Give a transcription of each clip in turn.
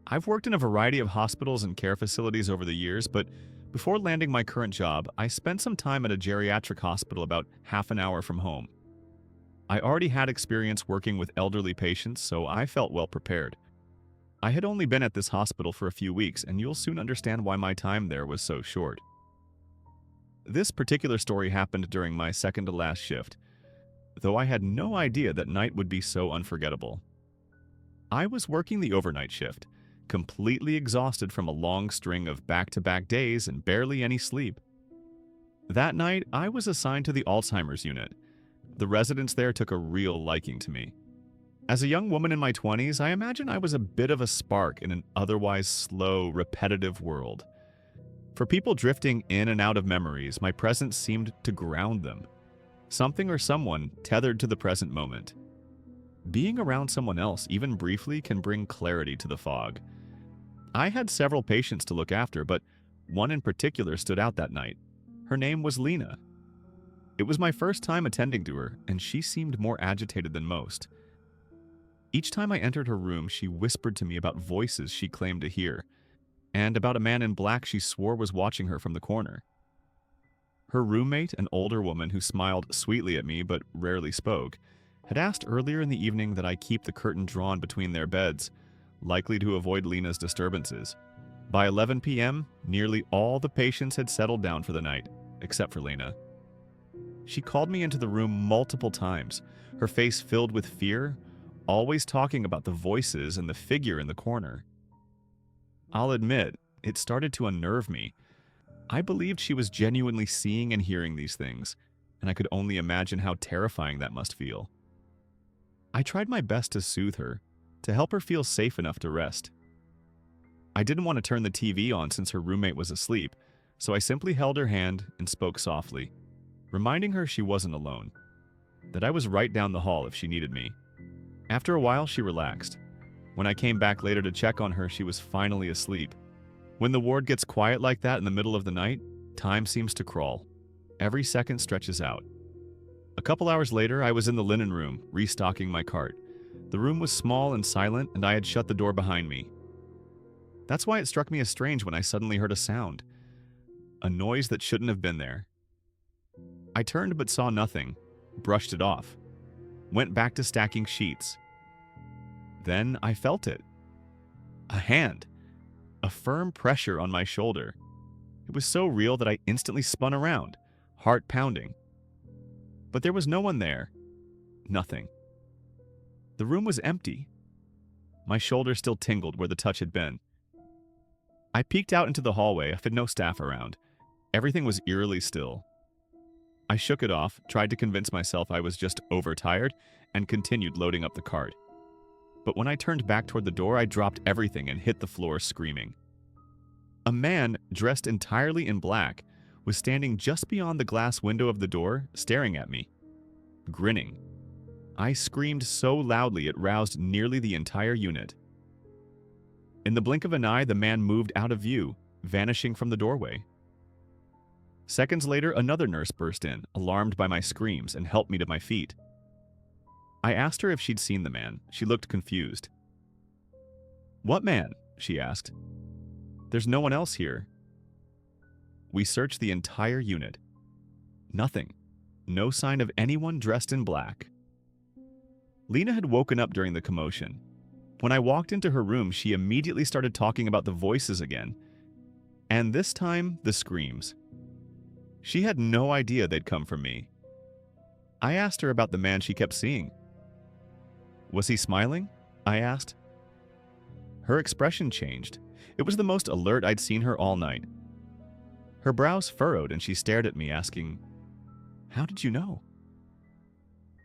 I've worked in a variety of hospitals and care facilities over the years, but before landing my current job, I spent some time at a geriatric hospital about half an hour from home. I already had experience working with elderly patients, so I felt well prepared. I had only been at this hospital for a few weeks, and you'll soon understand why my time there was so short. This particular story happened during my second to last shift, though I had no idea that night would be so unforgettable. I was working the overnight shift, completely exhausted from a long string of back-to-back days and barely any sleep. That night, I was assigned to the Alzheimer's unit. The residents there took a real liking to me. As a young woman in my 20s, I imagine I was a bit of a spark in an otherwise slow, repetitive world. For people drifting in and out of memories, my presence seemed to ground them. Something or someone tethered to the present moment. Being around someone else, even briefly, can bring clarity to the fog. I had several patients to look after, but one in particular stood out that night. Her name was Lena. It was my first time attending to her, and she seemed more agitated than most. Each time I entered her room, she whispered to me about voices she claimed to hear, and about a man in black she swore was watching her from the corner. Her roommate, an older woman who smiled sweetly at me but rarely spoke, had asked earlier in the evening that I keep the curtain drawn between their beds, likely to avoid Lena's disturbances. By 11 p.m., nearly all the patients had settled down for the night, except for Lena. She called me into the room multiple times, her face filled with fear, always talking about the voices and the figure in the corner. I'll admit, it started to unnerve me. I believed she was genuinely seeing and hearing these things, and I could only imagine how terrifying that must feel. I tried my best to soothe her, to help her feel safe enough to rest. I didn't want to turn the TV on since her roommate was asleep, so I simply held her hand and spoke softly, reminding her she wasn't alone, that I was right down the hall if she needed me. After a while, she relaxed. When I came back later to check on her, she was finally asleep. When the ward gets quiet like that in the middle of the night, time seems to crawl. Every second stretches out. A couple hours later, I was in the linen room, restocking my cart. The room was small and silent, and I had shut the door behind me. That's why it struck me as strange when I suddenly heard a sound. A noise that shouldn't have been there. I turned but saw nothing, brushed it off, went back to stacking sheets. Then I felt it. A hand. A firm pressure on my shoulder. It was so real that I instantly spun around, heart pounding. But there was no one there. Nothing. The room was empty. My shoulder still tingled where the touch had been. I peeked out into the hallway. I had no staff around. Everything was eerily still. I shook it off, tried to convince myself I was just overtired, and continued loading up the cart. But when I turned back toward the door, I dropped everything and hit the floor screaming. A man, dressed entirely in black, was standing just beyond the glass window of the door, staring at me, grinning. I screamed so loudly it roused nearly the entire unit. In the blink of an eye, the man moved out of view, vanishing from the doorway. Seconds later, another nurse burst in, alarmed by my screams, and helped me to my feet. I asked her if she'd seen the man. She looked confused. "What man?" she asked. "There's no one else here." We searched the entire unit. Nothing. No sign of anyone dressed in black. Lena had woken up during the commotion. When I walked into her room, she immediately started talking about the voices again. And this time, the screams. She had no idea they'd come from me. I asked her about the man she kept seeing. "Was he smiling?" I asked. Her expression changed. It was the most alert I'd seen her all night. Her brows furrowed and she stared at me, asking, "How did you know?"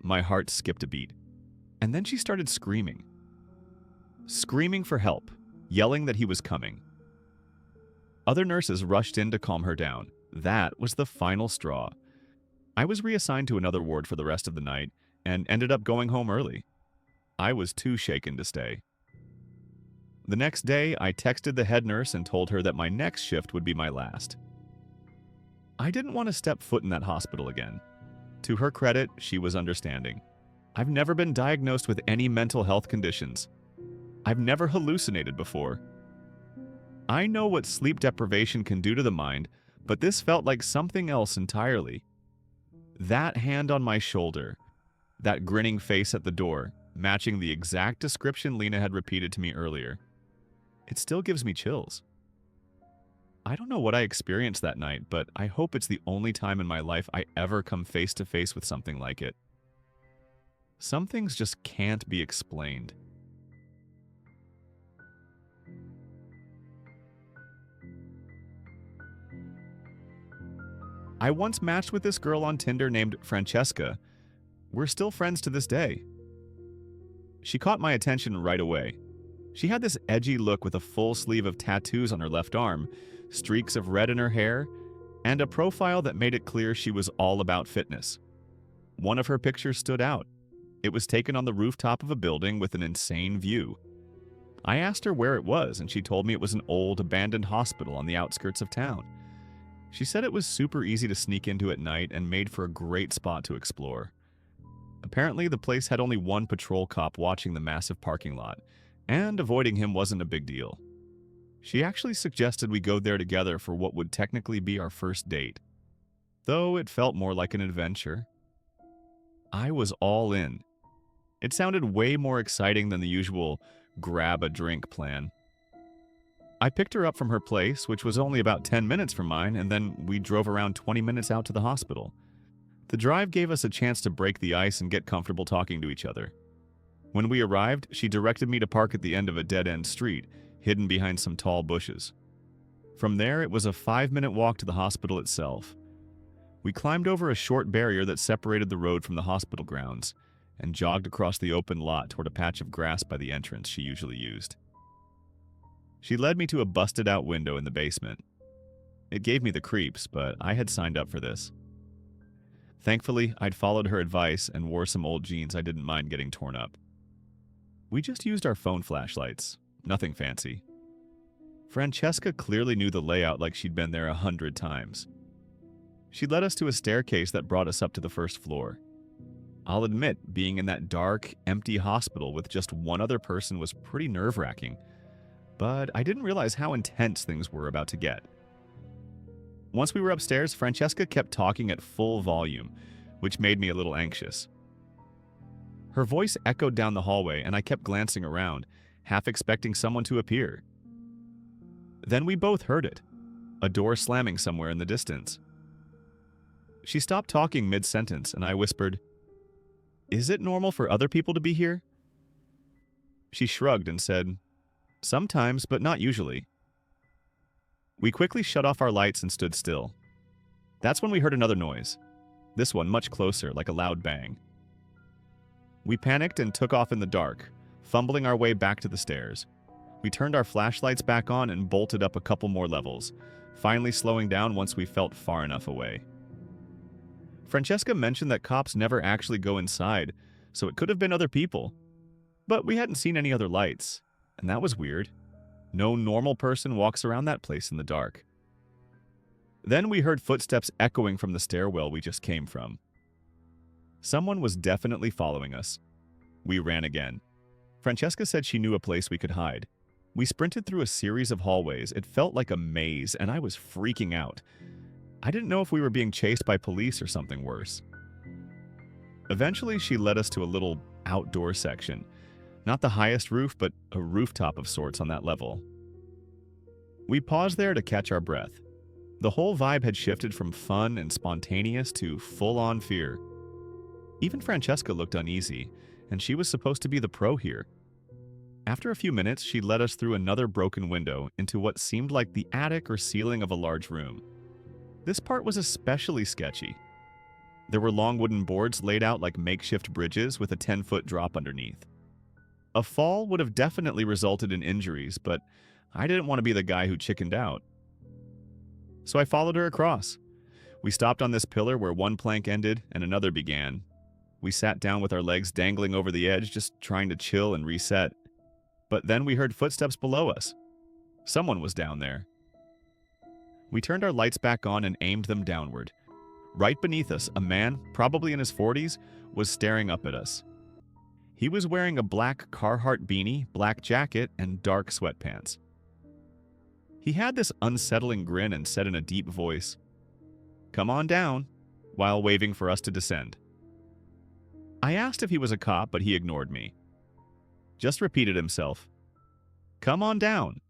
My heart skipped a beat. And then she started screaming. Screaming for help, yelling that he was coming. Other nurses rushed in to calm her down. That was the final straw. I was reassigned to another ward for the rest of the night and ended up going home early. I was too shaken to stay. The next day, I texted the head nurse and told her that my next shift would be my last. I didn't want to step foot in that hospital again. To her credit, she was understanding. I've never been diagnosed with any mental health conditions. I've never hallucinated before. I know what sleep deprivation can do to the mind, but this felt like something else entirely. That hand on my shoulder, that grinning face at the door, matching the exact description Lena had repeated to me earlier. It still gives me chills. I don't know what I experienced that night, but I hope it's the only time in my life I ever come face to face with something like it. Some things just can't be explained. I once matched with this girl on Tinder named Francesca. We're still friends to this day. She caught my attention right away. She had this edgy look with a full sleeve of tattoos on her left arm, streaks of red in her hair, and a profile that made it clear she was all about fitness. One of her pictures stood out. It was taken on the rooftop of a building with an insane view. I asked her where it was, and she told me it was an old, abandoned hospital on the outskirts of town. She said it was super easy to sneak into at night and made for a great spot to explore. Apparently, the place had only one patrol cop watching the massive parking lot, and avoiding him wasn't a big deal. She actually suggested we go there together for what would technically be our first date, though it felt more like an adventure. I was all in. It sounded way more exciting than the usual grab-a-drink plan. I picked her up from her place, which was only about 10 minutes from mine, and then we drove around 20 minutes out to the hospital. The drive gave us a chance to break the ice and get comfortable talking to each other. When we arrived, she directed me to park at the end of a dead-end street, hidden behind some tall bushes. From there, it was a 5-minute walk to the hospital itself. We climbed over a short barrier that separated the road from the hospital grounds, and jogged across the open lot toward a patch of grass by the entrance she usually used. She led me to a busted-out window in the basement. It gave me the creeps, but I had signed up for this. Thankfully, I'd followed her advice and wore some old jeans I didn't mind getting torn up. We just used our phone flashlights, nothing fancy. Francesca clearly knew the layout like she'd been there 100 times. She led us to a staircase that brought us up to the first floor. I'll admit, being in that dark, empty hospital with just one other person was pretty nerve-wracking, but I didn't realize how intense things were about to get. Once we were upstairs, Francesca kept talking at full volume, which made me a little anxious. Her voice echoed down the hallway, and I kept glancing around, half expecting someone to appear. Then we both heard it, a door slamming somewhere in the distance. She stopped talking mid-sentence, and I whispered, "Is it normal for other people to be here?" She shrugged and said, "Sometimes, but not usually." We quickly shut off our lights and stood still. That's when we heard another noise, this one much closer, like a loud bang. We panicked and took off in the dark, fumbling our way back to the stairs. We turned our flashlights back on and bolted up a couple more levels, finally slowing down once we felt far enough away. Francesca mentioned that cops never actually go inside, so it could have been other people. But we hadn't seen any other lights, and that was weird. No normal person walks around that place in the dark. Then we heard footsteps echoing from the stairwell we just came from. Someone was definitely following us. We ran again. Francesca said she knew a place we could hide. We sprinted through a series of hallways. It felt like a maze, and I was freaking out. I didn't know if we were being chased by police or something worse. Eventually, she led us to a little outdoor section. Not the highest roof, but a rooftop of sorts on that level. We paused there to catch our breath. The whole vibe had shifted from fun and spontaneous to full-on fear. Even Francesca looked uneasy, and she was supposed to be the pro here. After a few minutes, she led us through another broken window into what seemed like the attic or ceiling of a large room. This part was especially sketchy. There were long wooden boards laid out like makeshift bridges with a 10-foot drop underneath. A fall would have definitely resulted in injuries, but I didn't want to be the guy who chickened out. So I followed her across. We stopped on this pillar where one plank ended and another began. We sat down with our legs dangling over the edge, just trying to chill and reset. But then we heard footsteps below us. Someone was down there. We turned our lights back on and aimed them downward. Right beneath us, a man, probably in his 40s, was staring up at us. He was wearing a black Carhartt beanie, black jacket, and dark sweatpants. He had this unsettling grin and said in a deep voice, "Come on down," while waving for us to descend. I asked if he was a cop, but he ignored me. Just repeated himself, "Come on down."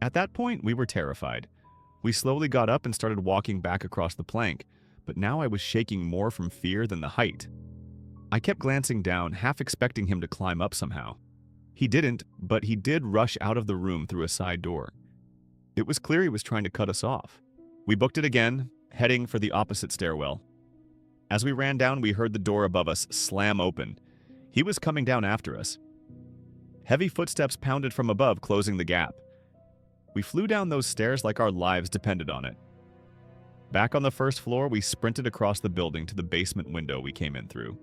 At that point, we were terrified. We slowly got up and started walking back across the plank, but now I was shaking more from fear than the height. I kept glancing down, half expecting him to climb up somehow. He didn't, but he did rush out of the room through a side door. It was clear he was trying to cut us off. We booked it again, heading for the opposite stairwell. As we ran down, we heard the door above us slam open. He was coming down after us. Heavy footsteps pounded from above, closing the gap. We flew down those stairs like our lives depended on it. Back on the first floor, we sprinted across the building to the basement window we came in through.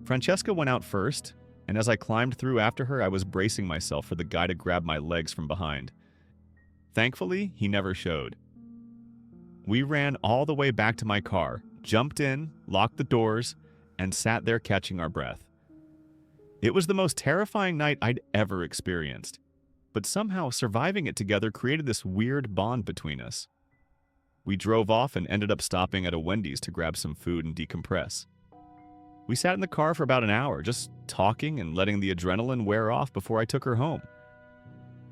Francesca went out first, and as I climbed through after her, I was bracing myself for the guy to grab my legs from behind. Thankfully, he never showed. We ran all the way back to my car, jumped in, locked the doors, and sat there catching our breath. It was the most terrifying night I'd ever experienced, but somehow surviving it together created this weird bond between us. We drove off and ended up stopping at a Wendy's to grab some food and decompress. We sat in the car for about an hour, just talking and letting the adrenaline wear off before I took her home.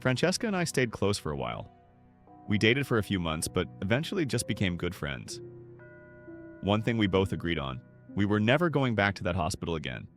Francesca and I stayed close for a while. We dated for a few months, but eventually just became good friends. One thing we both agreed on: we were never going back to that hospital again.